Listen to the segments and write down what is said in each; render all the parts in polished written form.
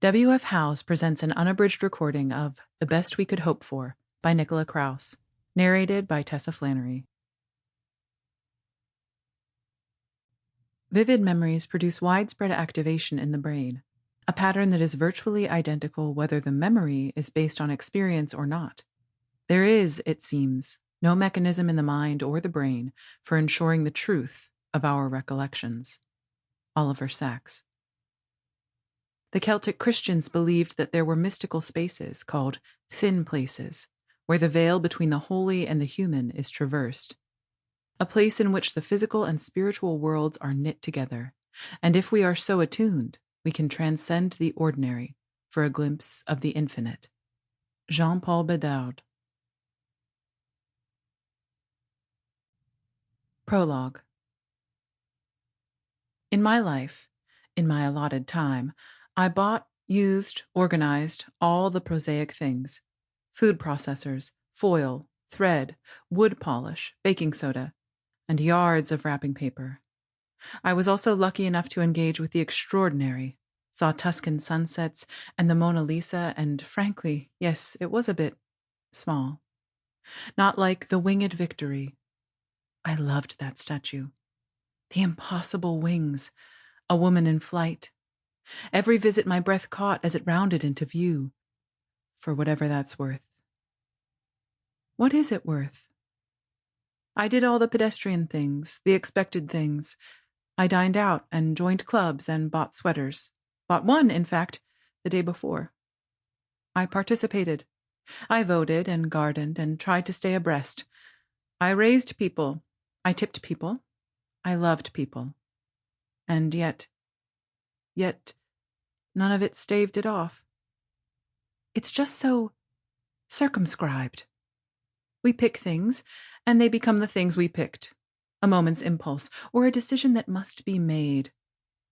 W.F. House presents an unabridged recording of The Best We Could Hope For by Nicola Kraus, narrated by Tessa Flannery. Vivid memories produce widespread activation in the brain, a pattern that is virtually identical whether the memory is based on experience or not. There is, it seems, no mechanism in the mind or the brain for ensuring the truth of our recollections. Oliver Sacks. The Celtic Christians believed that there were mystical spaces called thin places, where the veil between the holy and the human is traversed. A place in which the physical and spiritual worlds are knit together, and if we are so attuned, we can transcend the ordinary for a glimpse of the infinite. Jean-Paul Bedard. Prologue. In my life, in my allotted time, I bought, used, organized all the prosaic things: food processors, foil, thread, wood polish, baking soda, and yards of wrapping paper. I was also lucky enough to engage with the extraordinary, saw Tuscan sunsets and the Mona Lisa, and frankly, yes, it was a bit small. Not like the Winged Victory. I loved that statue. The impossible wings, a woman in flight. Every visit my breath caught as it rounded into view, for whatever that's worth. What is it worth? I did all the pedestrian things, the expected things. I dined out and joined clubs and bought sweaters. Bought one, in fact, the day before. I participated. I voted and gardened and tried to stay abreast. I raised people. I tipped people. I loved people. And yet, none of it staved it off. It's just so circumscribed. We pick things, and they become the things we picked. A moment's impulse, or a decision that must be made.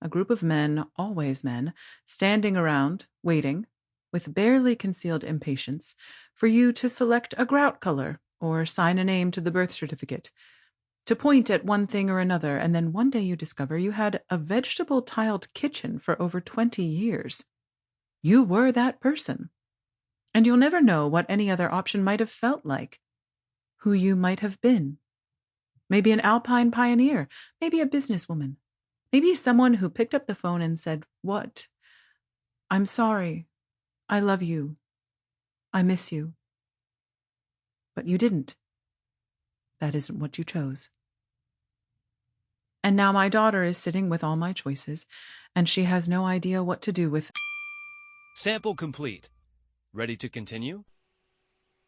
A group of men, always men, standing around, waiting, with barely concealed impatience, for you to select a grout color, or sign a name to the birth certificate. To point at one thing or another, and then one day you discover you had a vegetable-tiled kitchen for over 20 years. You were that person. And you'll never know what any other option might have felt like, who you might have been. Maybe an alpine pioneer, maybe a businesswoman, maybe someone who picked up the phone and said, "What? I'm sorry. I love you. I miss you." But you didn't. That isn't what you chose. And now my daughter is sitting with all my choices, and she has no idea what to do with. Sample complete. Ready to continue?